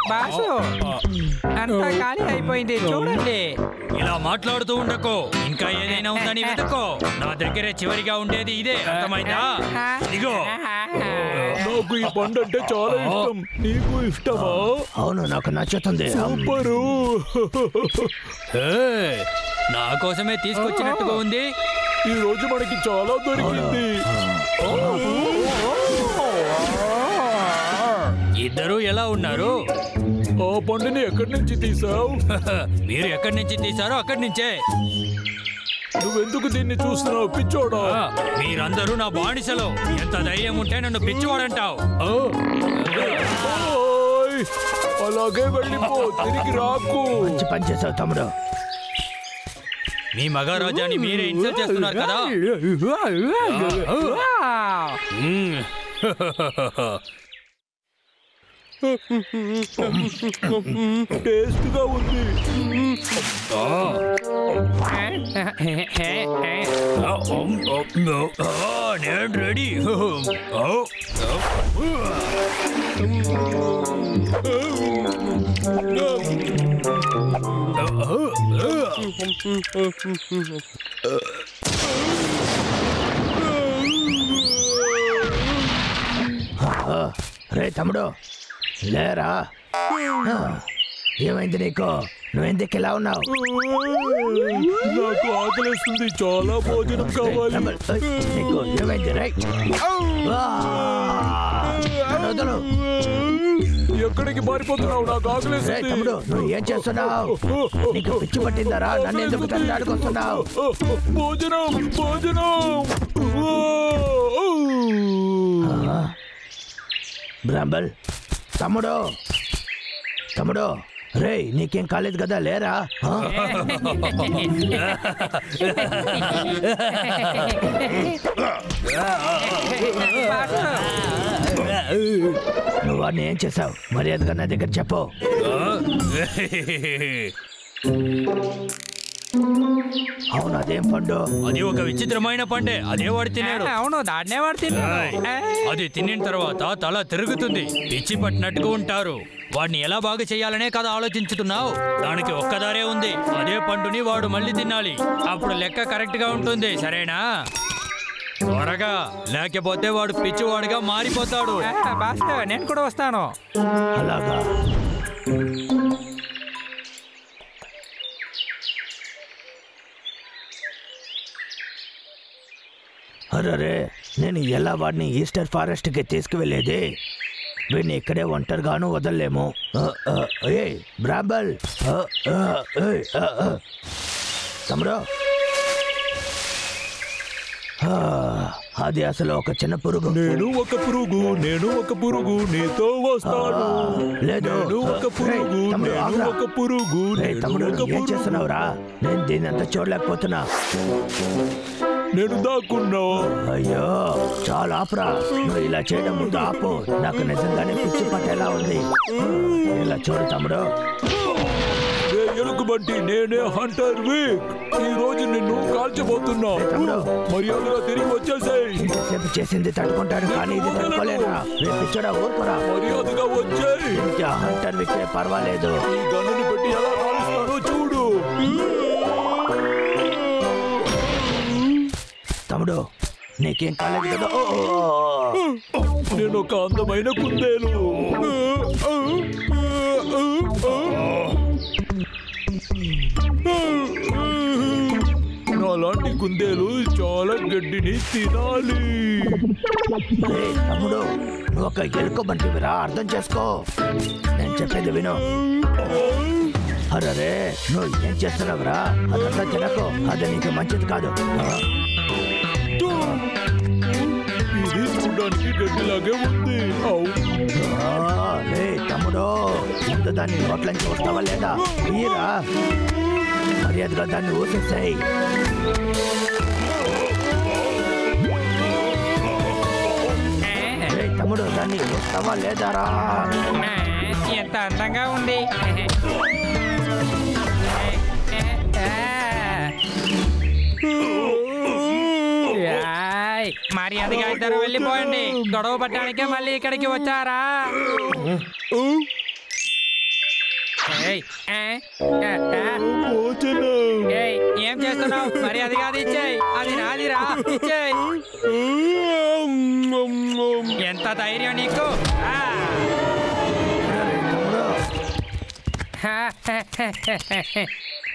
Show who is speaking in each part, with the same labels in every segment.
Speaker 1: Boss అంతా ఖాళీ అయిపోయింది చూడండి.
Speaker 2: ఇలా మాట్లాడుతూ ఉండకో, ఇంకా ఏదైనా ఉందని వెతుక్కో. నా దగ్గరే చివరిగా ఉండేది ఇదే, అర్థమైందా? ఇదిగో.
Speaker 3: నాకు ఈ పండు అంటే చాలా ఇష్టం. నీకు ఇష్టమా?
Speaker 4: అవును, నాకు నచ్చుతుంది.
Speaker 3: సూపరు.
Speaker 2: నా కోసమే తీసుకొచ్చినట్టుగా ఉంది.
Speaker 3: ఈ రోజు మనకి చాలా దొరికింది.
Speaker 2: ఇద్దరు ఎలా ఉన్నారు?
Speaker 3: ఆ పండుని ఎక్కడి నుంచి తీసావు?
Speaker 2: మీరు ఎక్కడి నుంచి తీసారో అక్కడి నుంచే.
Speaker 3: నువ్వెందుకు దీన్ని చూస్తున్నావు పిచ్చోడా?
Speaker 2: మీరందరూ నా బానిసలో. ఎంత ధైర్యం ఉంటే నన్ను పిచ్చివాడంటావు?
Speaker 3: అలాగే వెళ్ళిపో, తిరిగి రాకు.
Speaker 4: మంచి పని చేసావు తమ్ముడు.
Speaker 2: మీ మగారాజాని మీరే ఇన్సల్ట్ చేస్తున్నారు కదా.
Speaker 3: టేస్ట్ గా ఉంది.
Speaker 2: నేను రెడీ.
Speaker 4: రే తమ్ముడు, లేరా? ఏమైంది నీకు? నువ్వెందుకు ఇలా ఉన్నావు?
Speaker 3: నాకు ఆకలిస్తుంది, చాలా భోజనం కావాలి.
Speaker 4: నీకు ఏమైంది? రైట్,
Speaker 3: ఎక్కడికి పారిపోతున్నావు? నాకు ఆకలిస్తుంది.
Speaker 4: తమ్ముడు, నువ్వు ఏం చేస్తున్నావు? నీకు పిచ్చి పట్టిందరా? నన్ను ఎందుకు తండ్రాడుకొస్తున్నావు?
Speaker 3: భోజనం భోజనం.
Speaker 4: బ్రాంబల్, తమ్ముడు తమ్ముడు, రే నీకేం కాలేదు కదా, లేరా? నువ్వు వాడిని ఏం చేసావు? మర్యాదగా నా దగ్గర చెప్పు. అవును, అదేం పండు?
Speaker 2: అది ఒక విచిత్రమైన పండే. అదే వాడు తిన్నాడు.
Speaker 1: అవును, దాన్నే వాడు తిన్నాడు.
Speaker 2: అది తినిన తర్వాత తల తిరుగుతుంది, పిచ్చి పట్టినట్టుగా ఉంటారు. వాడిని ఎలా బాగా చేయాలనే కదా ఆలోచించుతున్నావు. దానికి ఒక్కదారే ఉంది. అదే పండుని వాడు మళ్ళీ తినాలి. అప్పుడు లెక్క కరెక్ట్ గా ఉంటుంది, సరేనా? త్వరగా, లేకపోతే వాడు పిచ్చివాడిగా మారిపోతాడు.
Speaker 1: బాస్, నేను కూడా వస్తాను.
Speaker 4: అలాగా? అరే, నేను ఎలా వాడిని ఈస్టర్ ఫారెస్ట్కి తీసుకువెళ్ళేది? వీడిని ఇక్కడే ఒంటరిగాను వదలలేము. ఏ బ్రాంబల్, తమ్ముడు, అది అసలు ఒక చిన్న పురుగు.
Speaker 3: నేను ఒక పురుగు, నేను ఒక పురుగు, నీతో వస్తాను.
Speaker 4: లేదు,
Speaker 3: ఒక పురుగు, ఒక పురుగు.
Speaker 4: తమ్ముడు, ఏం చేస్తున్నావురా? నేను దీన్ని అంతా చూడలేకపోతున్నా.
Speaker 3: నేను దాక్కున్నా.
Speaker 4: అయ్యో, చాలా ఆపురా. నువ్వు ఇలా చేయడం ముందు ఆపు. నాకు నిజంగానే పిచ్చి పట్టేలా ఉంది. ఇలా చూడు తమ్ముడు.
Speaker 3: ఎలుగుబంటి, నేనే హంటర్ వీక్. ఈ రోజు నిన్ను కాల్చబోతున్నా. మర్యాదగా తిరిగి వచ్చేసాయి.
Speaker 4: ఇంతసేపు చేసింది తట్టుకుంటాను, కానీ ఇది తట్టుకోలేరా. పిచ్చోడా, ఊరుకోరా.
Speaker 3: మర్యాదగా వచ్చాయి.
Speaker 4: హంటర్ వీక్ పర్వాలేదు.
Speaker 3: ఈ గన్నుని పెట్టి ఎలా కాలుస్తానో చూడు.
Speaker 4: తమ్ముడు, నీకేం కాలేదు కదా?
Speaker 3: నేను ఒక అందమైన కుందేలు. నాలాంటి కుందేలు చాలా గడ్డిని తినాలి.
Speaker 4: తమ్ముడు, నువ్వు ఒక ఎలుక బంటివిరా, అర్థం చేసుకో. నేను చెప్పేది విను. అరే, నువ్వు ఏం చేస్తున్నావురా? అదంతా తినకు, అది నీకు మంచిది కాదు.
Speaker 3: ఇది చూడడానికి గడ్డిలాగే ఉంది.
Speaker 4: తమ్ముడు, ముందు దాన్ని నోట్లోంచి వస్తావా లేదా? మీరా మర్యాదగా దాన్ని ఊసేసాయి. తమ్ముడు, దాన్ని వస్తావా లేదారా?
Speaker 1: ఎంత అందంగా ఉంది. ఏయ్, మర్యాదగా ఇద్దరు వెళ్ళిపోయండి. గొడవ పట్టడానికే మళ్ళీ ఇక్కడికి వచ్చారా? ఏయ్, ఏయ్, ఏం చేస్తున్నావు? మర్యాదగా అది ఇచ్చేయ్. అది నాదిరా, ఇచ్చేయ్. ఎంత ధైర్యం నీకు?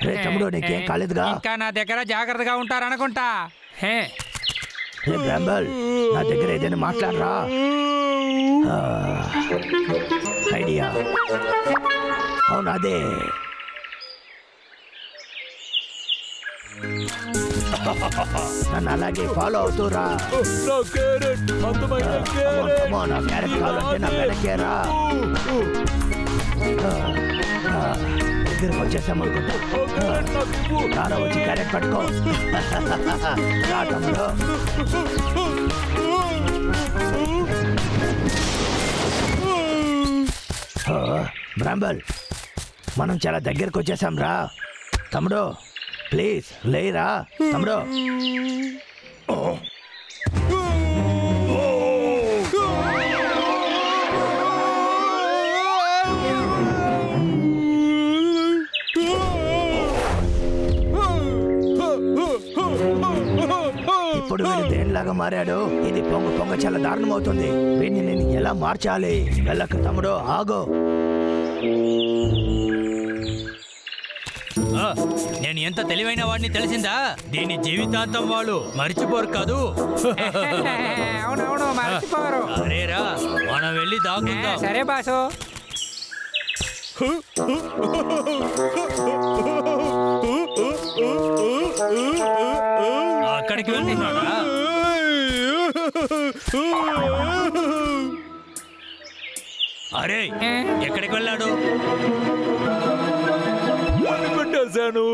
Speaker 4: రే తమ్ముడు, నీకేం కాలేదుగా?
Speaker 1: ఇంకా నా దగ్గర జాగ్రత్తగా ఉంటారనుకుంటా.
Speaker 4: రే బ్రాంబల్, నా దగ్గర ఏదైనా మాట్లాడరా. ఐడియా అవును, అదే. నన్ను అలాగే ఫాలో అవుతూరా.
Speaker 3: నా క్యారెట్, అందమైన క్యారెట్.
Speaker 4: నా క్యారెట్ కావాలంటే నా వెనకేరా. దగ్గరకు వచ్చేసాము అనుకుంటా. రారా, వచ్చి క్యారెట్ పట్టుకో. రా తమ్ముడు. బ్రాంబల్, మనం చాలా దగ్గరకు వచ్చేసాం రా. తమ్ముడు ప్లీజ్ లేరా తమ్ముడు. ఇప్పుడు వీడు దేనిలాగా మారాడు. ఇది పొంగ చాలా దారుణం అవుతుంది. వీడిని నేను ఎలా మార్చాలి? వెళ్ళక తమ్ముడు, ఆగో.
Speaker 2: నేను ఎంత తెలివైన వాడిని తెలిసిందా? దీని జీవితాంతం వాళ్ళు మర్చిపోరు కాదు.
Speaker 1: అవునవును, మర్చిపోరు.
Speaker 2: అరేరా, మనం వెళ్ళి దాక్కుందాం.
Speaker 1: సరే బాసు.
Speaker 2: అక్కడికి వెళ్తున్నాడా? అరే, ఎక్కడికి వెళ్ళాడు?
Speaker 3: పెట్టేశాను.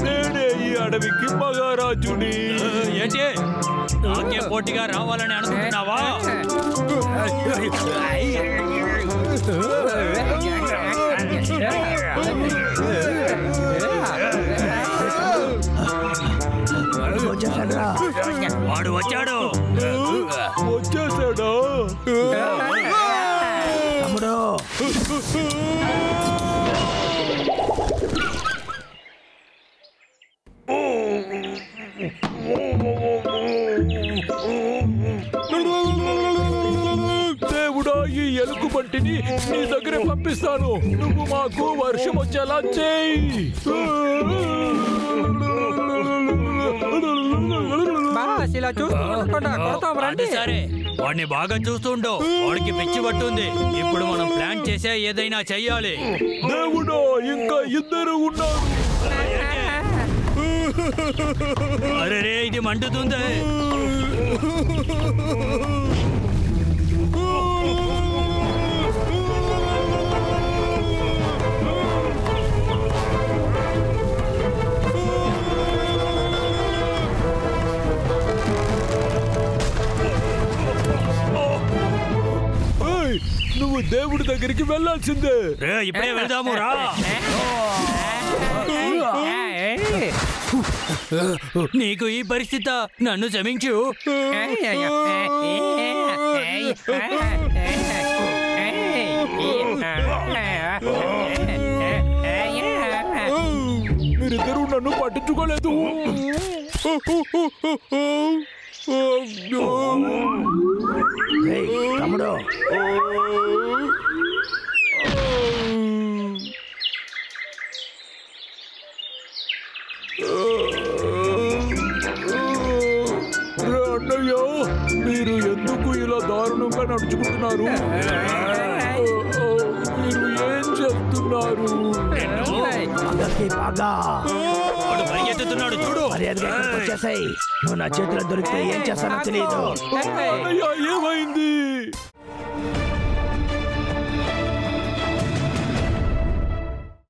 Speaker 3: నేనే ఈ అడవికి మహారాజుని.
Speaker 2: ఏంటి, నాకే పోటీగా రావాలని అనుకుంటున్నావా?
Speaker 4: వచ్చేసాడు.
Speaker 2: వాడు వచ్చాడు.
Speaker 3: వచ్చేసాడా?
Speaker 4: తమ్ముడు
Speaker 3: దేవుడా, ఈ ఎలుగు బంటిని నీ దగ్గరే పంపిస్తాను. నువ్వు మాకు వర్షం వచ్చేలా చేయి.
Speaker 1: బాస్, ఇలా చూసుకుంటా కొడతాం రండి.
Speaker 2: సరే, వాడిని బాగా చూస్తుండో. వాడికి పిచ్చి పట్టుంది. ఇప్పుడు మనం ప్లాన్ చేసే ఏదైనా చెయ్యాలి.
Speaker 3: దేవుడా, ఇంకా ఇద్దరు ఉన్నారు.
Speaker 2: అరే రే, ఇది మండుతుంది.
Speaker 3: నువ్వు దేవుడి దగ్గరికి వెళ్ళాల్సిందే.
Speaker 2: రే, ఇప్పుడే వెళ్దాము రా. నీకు ఈ పరిస్థితి, నన్ను క్షమించు.
Speaker 3: మీరిద్దరూ నన్ను పట్టించుకోలేదు.
Speaker 4: తమ్ముడు
Speaker 3: అన్నయ్య, మీరు ఎందుకు ఇలా దారుణంగా నడుచుకుంటున్నారు? మీరు ఏం చేస్తున్నారు?
Speaker 2: వాడు పరిగెత్తుతున్నాడు చూడు.
Speaker 4: మర్యాదగా వచ్చేసాయి. నువ్వు నా చేతిలో దొరికితే ఏం చేస్తానో తెలియదు.
Speaker 3: అన్నయ్య, ఏమైంది?